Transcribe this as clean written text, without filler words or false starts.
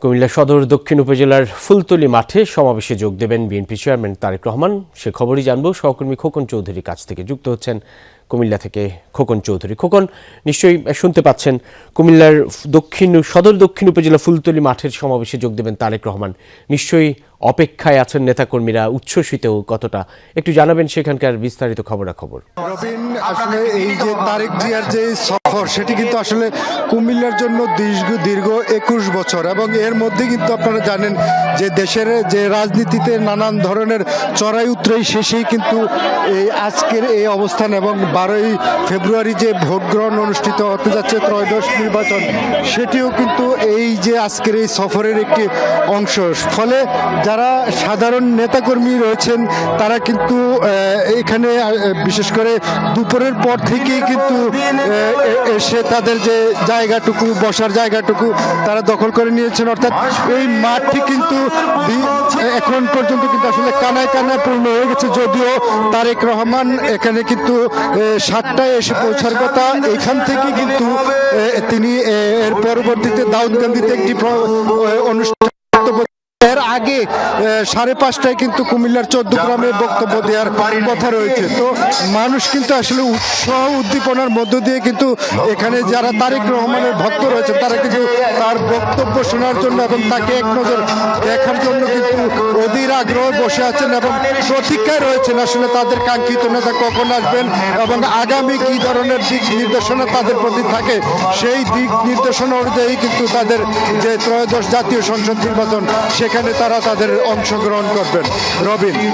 কুমিল্লা সদর দক্ষিণ উপজেলার ফুলতলী মাঠে সমাবেশে যোগ দেবেন বিএনপি চেয়ারম্যান তারেক রহমান। সে খবরই জানবো সহকর্মী খোকন চৌধুরীর কাছ থেকে। যুক্ত হচ্ছেন কুমিল্লা থেকে খোকন চৌধুরী। খোকন, নিশ্চয়ই শুনতে পাচ্ছেন কুমিল্লার সদর দক্ষিণ উপজেলা ফুলতলী মাঠের সমাবেশে যোগ দেবেন তারেক রহমান। নিশ্চয়ই অপেক্ষায় আছেন নেতাকর্মীরা, উচ্ছ্বসিত কতটা, একটু জানাবেন সেখানকার বিস্তারিত খবরাখবর। রবিন, আসলে এই যে তারেক জিয়ার যে সফর, সেটি কিন্তু আসলে কুমিল্লার জন্য দীর্ঘ 21 বছর, এবং এর মধ্যে কিন্তু আপনারা জানেন যে দেশের যে রাজনীতিতে নানান ধরনের চড়াই উতরাই শেষেই কিন্তু এই আজকের এই অবস্থান, এবং 12ই ফেব্রুয়ারি যে ভোট গ্রহণ অনুষ্ঠিত হতে যাচ্ছে ত্রয়োদশ নির্বাচন, সেটিও কিন্তু এই যে আজকের এই সফরের একটি অংশ। ফলে যারা সাধারণ নেতাকর্মী রয়েছেন তারা কিন্তু এখানে বিশেষ করে দুপুরের পর থেকেই কিন্তু এসে তাদের যে জায়গাটুকু, বসার জায়গাটুকু তারা দখল করে নিয়েছেন। অর্থাৎ এই মাঠটি কিন্তু এখন পর্যন্ত কিন্তু আসলে কানায় কানায় পূর্ণ হয়ে গেছে। যদিও তারেক রহমান এখানে কিন্তু 7টায় এসে পৌঁছার কথা, এখান থেকে কিন্তু তিনি এর পরবর্তীতে দাউদকান্দিতে একটি অনুষ্ঠান, এর আগে 5:30টায় কিন্তু কুমিল্লার 14 গ্রামে বক্তব্য দেওয়ার কথা রয়েছে। তো মানুষ কিন্তু আসলে উৎসাহ উদ্দীপনার মধ্য দিয়ে কিন্তু এখানে যারা তারেক রহমানের ভক্ত রয়েছে তারা কিন্তু তার বক্তব্য শোনার জন্য এবং তাকে এক নজর দেখার জন্য কিন্তু অধীর আগ্রহে বসে আছেন এবং প্রতীক্ষায় রয়েছেন আসলে তাদের কাঙ্ক্ষিত নেতা কখন আসবেন এবং আগামী কি ধরনের দিক নির্দেশনা তাদের প্রতি থাকে, সেই দিক নির্দেশনা অনুযায়ী কিন্তু তাদের যে ত্রয়োদশ জাতীয় সংসদ নির্বাচন, সেখানে তারা তাদের অংশগ্রহণ করবেন। রবিন।